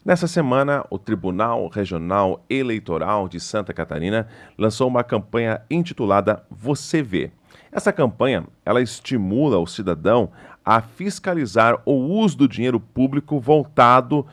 Nessa semana, o Tribunal Regional Eleitoral de Santa Catarina lançou uma campanha intitulada Você Vê. Essa campanha, ela estimula o cidadão a fiscalizar o uso do dinheiro público voltado,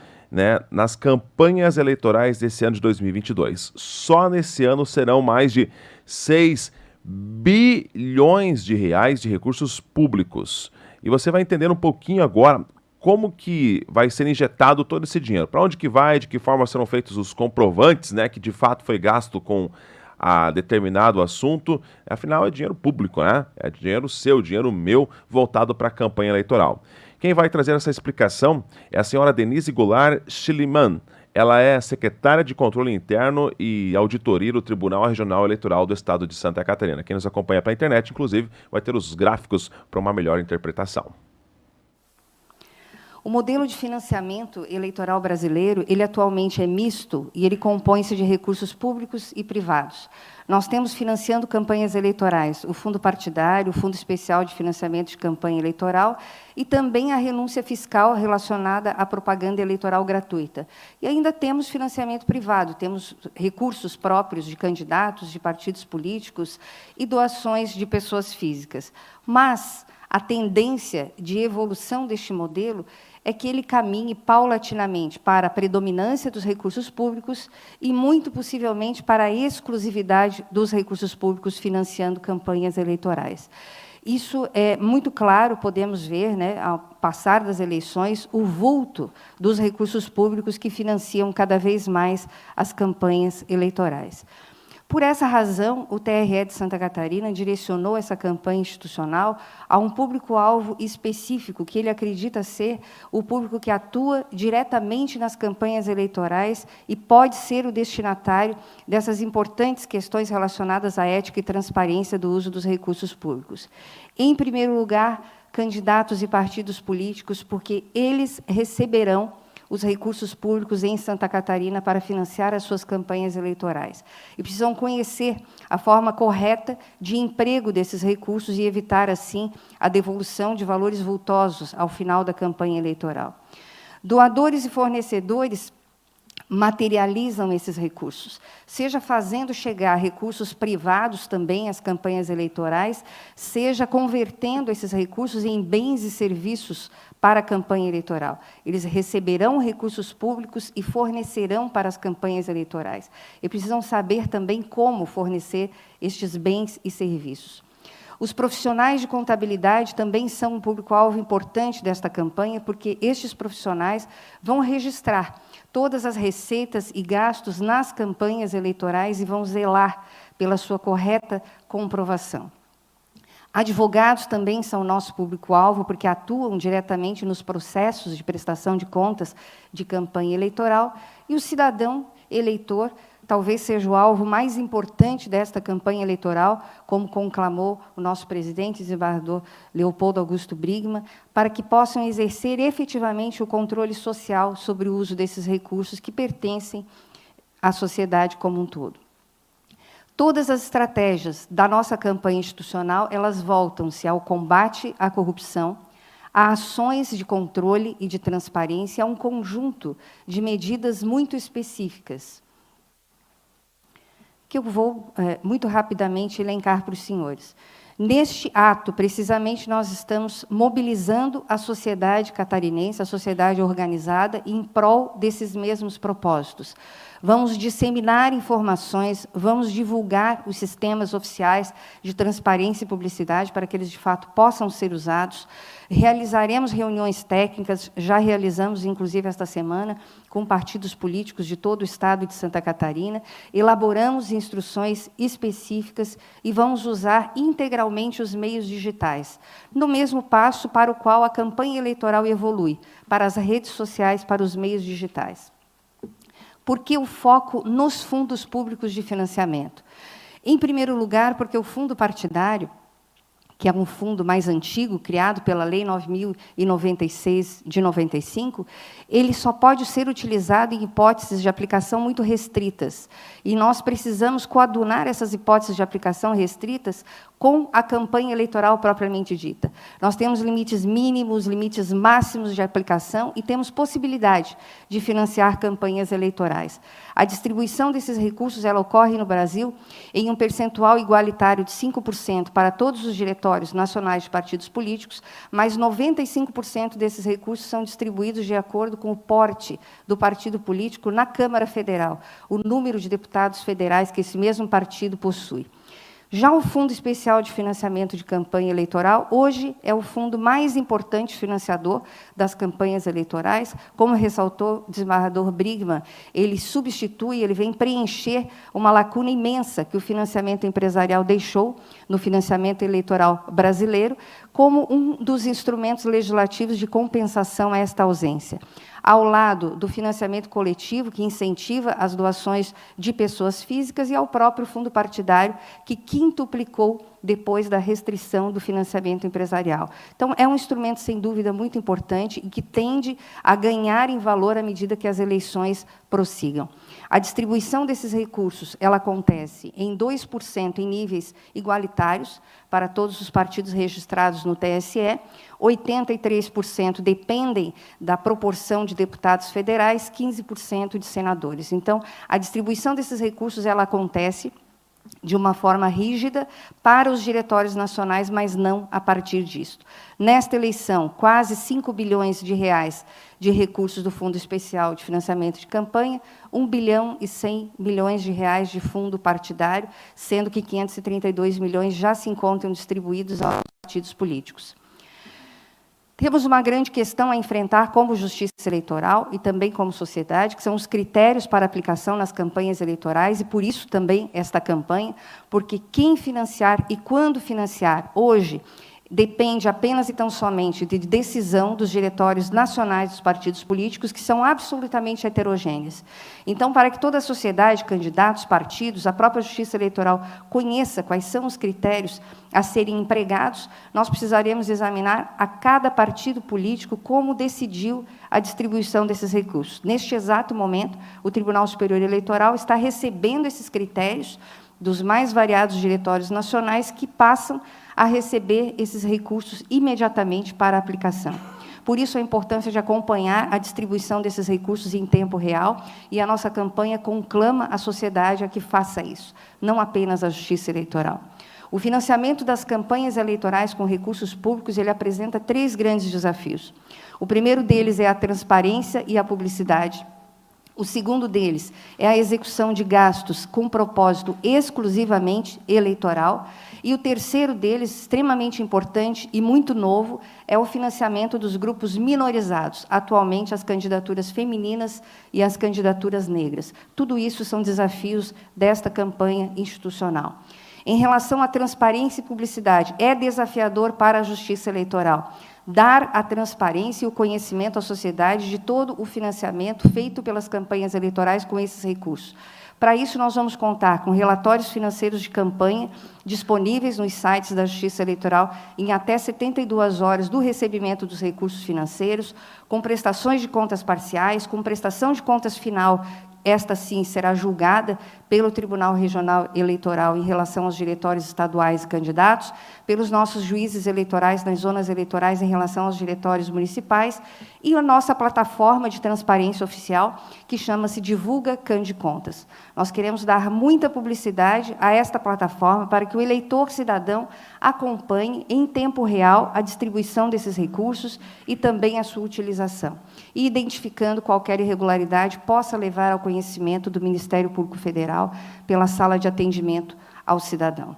nas campanhas eleitorais desse ano de 2022. Só nesse ano serão mais de 6 bilhões de reais de recursos públicos. E você vai entender um pouquinho agora como que vai ser injetado todo esse dinheiro? Para onde que vai? De que forma serão feitos os comprovantes, que de fato foi gasto com determinado assunto? Afinal, é dinheiro público, né? É dinheiro seu, dinheiro meu, voltado para a campanha eleitoral. Quem vai trazer essa explicação é a senhora Denise Goulart Schliemann. Ela é secretária de Controle Interno e Auditoria do Tribunal Regional Eleitoral do Estado de Santa Catarina. Quem nos acompanha pela internet, inclusive, vai ter os gráficos para uma melhor interpretação. O modelo de financiamento eleitoral brasileiro, ele atualmente é misto e ele compõe-se de recursos públicos e privados. Nós temos financiando campanhas eleitorais o fundo partidário, o Fundo Especial de Financiamento de Campanha Eleitoral e também a renúncia fiscal relacionada à propaganda eleitoral gratuita. E ainda temos financiamento privado, temos recursos próprios de candidatos, de partidos políticos e doações de pessoas físicas. Mas a tendência de evolução deste modelo é que ele caminhe paulatinamente para a predominância dos recursos públicos e, muito possivelmente, para a exclusividade dos recursos públicos financiando campanhas eleitorais. Isso é muito claro, podemos ver, ao passar das eleições, o vulto dos recursos públicos que financiam cada vez mais as campanhas eleitorais. Por essa razão, o TRE de Santa Catarina direcionou essa campanha institucional a um público-alvo específico, que ele acredita ser o público que atua diretamente nas campanhas eleitorais e pode ser o destinatário dessas importantes questões relacionadas à ética e transparência do uso dos recursos públicos. Em primeiro lugar, candidatos e partidos políticos, porque eles receberão os recursos públicos em Santa Catarina para financiar as suas campanhas eleitorais. E precisam conhecer a forma correta de emprego desses recursos e evitar, assim, a devolução de valores vultosos ao final da campanha eleitoral. Doadores e fornecedores materializam esses recursos, seja fazendo chegar recursos privados também às campanhas eleitorais, seja convertendo esses recursos em bens e serviços para a campanha eleitoral. Eles receberão recursos públicos e fornecerão para as campanhas eleitorais. E precisam saber também como fornecer estes bens e serviços. Os profissionais de contabilidade também são um público-alvo importante desta campanha, porque estes profissionais vão registrar todas as receitas e gastos nas campanhas eleitorais e vão zelar pela sua correta comprovação. Advogados também são nosso público-alvo, porque atuam diretamente nos processos de prestação de contas de campanha eleitoral, e o cidadão eleitor talvez seja o alvo mais importante desta campanha eleitoral, como conclamou o nosso presidente, desembargador Leopoldo Augusto Brigman, para que possam exercer efetivamente o controle social sobre o uso desses recursos que pertencem à sociedade como um todo. Todas as estratégias da nossa campanha institucional, elas voltam-se ao combate à corrupção, a ações de controle e de transparência, a um conjunto de medidas muito específicas, que eu vou, muito rapidamente, elencar para os senhores. Neste ato, precisamente, nós estamos mobilizando a sociedade catarinense, a sociedade organizada, em prol desses mesmos propósitos. Vamos disseminar informações, vamos divulgar os sistemas oficiais de transparência e publicidade para que eles, de fato, possam ser usados. Realizaremos reuniões técnicas, já realizamos, inclusive, esta semana, com partidos políticos de todo o Estado de Santa Catarina, elaboramos instruções específicas e vamos usar integralmente os meios digitais, no mesmo passo para o qual a campanha eleitoral evolui, para as redes sociais, para os meios digitais. Por que o foco nos fundos públicos de financiamento? Em primeiro lugar, porque o fundo partidário, que é um fundo mais antigo, criado pela Lei 9.096, de 95, ele só pode ser utilizado em hipóteses de aplicação muito restritas. E nós precisamos coadunar essas hipóteses de aplicação restritas com a campanha eleitoral propriamente dita. Nós temos limites mínimos, limites máximos de aplicação e temos possibilidade de financiar campanhas eleitorais. A distribuição desses recursos ela ocorre no Brasil em um percentual igualitário de 5% para todos os diretórios nacionais de partidos políticos, mas 95% desses recursos são distribuídos de acordo com o porte do partido político na Câmara Federal, o número de deputados federais que esse mesmo partido possui. Já o Fundo Especial de Financiamento de Campanha Eleitoral, hoje, é o fundo mais importante financiador das campanhas eleitorais. Como ressaltou o desembargador Brigman, ele substitui, ele vem preencher uma lacuna imensa que o financiamento empresarial deixou no financiamento eleitoral brasileiro, como um dos instrumentos legislativos de compensação a esta ausência. Ao lado do financiamento coletivo, que incentiva as doações de pessoas físicas, e ao próprio fundo partidário, que quintuplicou depois da restrição do financiamento empresarial. Então, é um instrumento, sem dúvida, muito importante e que tende a ganhar em valor à medida que as eleições prossigam. A distribuição desses recursos ela acontece em 2% em níveis igualitários para todos os partidos registrados no TSE, 83% dependem da proporção de deputados federais, 15% de senadores. Então, a distribuição desses recursos ela acontece de uma forma rígida para os diretórios nacionais, mas não a partir disto. Nesta eleição, quase 5 bilhões de reais de recursos do Fundo Especial de Financiamento de Campanha, 1 bilhão e 100 milhões de reais de fundo partidário, sendo que 532 milhões já se encontram distribuídos aos partidos políticos. Temos uma grande questão a enfrentar como justiça eleitoral e também como sociedade, que são os critérios para aplicação nas campanhas eleitorais, e por isso também esta campanha, porque quem financiar e quando financiar hoje depende apenas e tão somente de decisão dos diretórios nacionais dos partidos políticos, que são absolutamente heterogêneos. Então, para que toda a sociedade, candidatos, partidos, a própria Justiça Eleitoral conheça quais são os critérios a serem empregados, nós precisaremos examinar a cada partido político como decidiu a distribuição desses recursos. Neste exato momento, o Tribunal Superior Eleitoral está recebendo esses critérios dos mais variados diretórios nacionais que passam a receber esses recursos imediatamente para a aplicação. Por isso, a importância de acompanhar a distribuição desses recursos em tempo real, e a nossa campanha conclama a sociedade a que faça isso, não apenas a Justiça Eleitoral. O financiamento das campanhas eleitorais com recursos públicos ele apresenta 3 grandes desafios. O primeiro deles é a transparência e a publicidade. O segundo deles é a execução de gastos com propósito exclusivamente eleitoral. E o terceiro deles, extremamente importante e muito novo, é o financiamento dos grupos minorizados, atualmente as candidaturas femininas e as candidaturas negras. Tudo isso são desafios desta campanha institucional. Em relação à transparência e publicidade, é desafiador para a Justiça Eleitoral dar a transparência e o conhecimento à sociedade de todo o financiamento feito pelas campanhas eleitorais com esses recursos. Para isso, nós vamos contar com relatórios financeiros de campanha disponíveis nos sites da Justiça Eleitoral em até 72 horas do recebimento dos recursos financeiros, com prestações de contas parciais, com prestação de contas final. Esta, sim, será julgada pelo Tribunal Regional Eleitoral em relação aos diretórios estaduais e candidatos, pelos nossos juízes eleitorais nas zonas eleitorais em relação aos diretórios municipais, e a nossa plataforma de transparência oficial, que chama-se Divulga Candicontas. Nós queremos dar muita publicidade a esta plataforma para que o eleitor cidadão acompanhe em tempo real a distribuição desses recursos e também a sua utilização. E, identificando qualquer irregularidade, possa levar ao conhecimento do Ministério Público Federal pela sala de atendimento ao cidadão.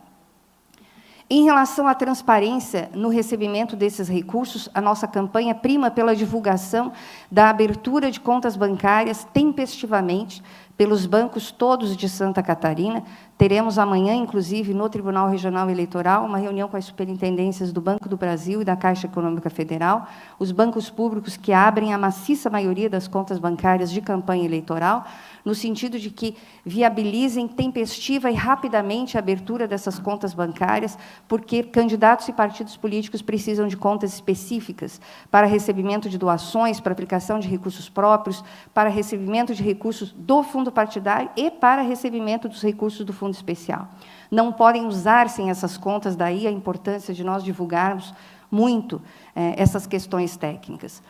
Em relação à transparência no recebimento desses recursos, a nossa campanha prima pela divulgação da abertura de contas bancárias tempestivamente pelos bancos todos de Santa Catarina. Teremos amanhã, inclusive, no Tribunal Regional Eleitoral, uma reunião com as superintendências do Banco do Brasil e da Caixa Econômica Federal, os bancos públicos que abrem a maciça maioria das contas bancárias de campanha eleitoral, no sentido de que viabilizem tempestiva e rapidamente a abertura dessas contas bancárias, porque candidatos e partidos políticos precisam de contas específicas para recebimento de doações, para aplicação de recursos próprios, para recebimento de recursos do fundo partidário e para recebimento dos recursos do fundo especial. Não podem usar sem essas contas, daí a importância de nós divulgarmos muito essas questões técnicas.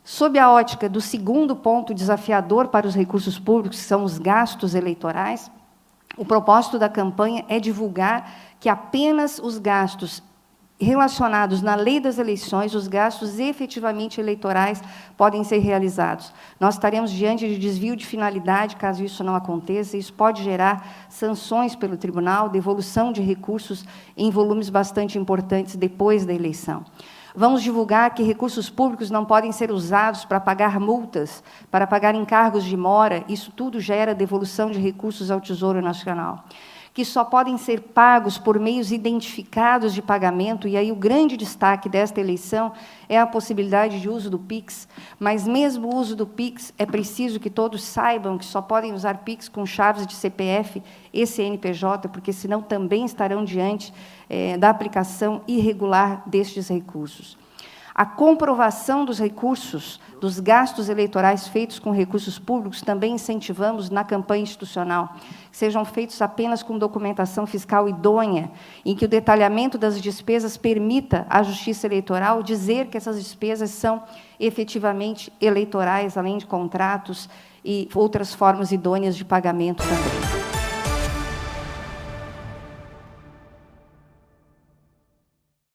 Sob a ótica do segundo ponto desafiador para os recursos públicos, que são os gastos eleitorais, o propósito da campanha é divulgar que apenas os gastos relacionados na lei das eleições, os gastos efetivamente eleitorais, podem ser realizados. Nós estaremos diante de desvio de finalidade, caso isso não aconteça. Isso pode gerar sanções pelo tribunal, devolução de recursos em volumes bastante importantes depois da eleição. Vamos divulgar que recursos públicos não podem ser usados para pagar multas, para pagar encargos de mora. Isso tudo gera devolução de recursos ao Tesouro Nacional. Que só podem ser pagos por meios identificados de pagamento, e aí o grande destaque desta eleição é a possibilidade de uso do PIX, mas mesmo o uso do PIX, é preciso que todos saibam que só podem usar PIX com chaves de CPF e CNPJ, porque senão também estarão diante da aplicação irregular destes recursos. A comprovação dos recursos, dos gastos eleitorais feitos com recursos públicos, também incentivamos na campanha institucional, que sejam feitos apenas com documentação fiscal idônea, em que o detalhamento das despesas permita à Justiça Eleitoral dizer que essas despesas são efetivamente eleitorais, além de contratos e outras formas idôneas de pagamento também.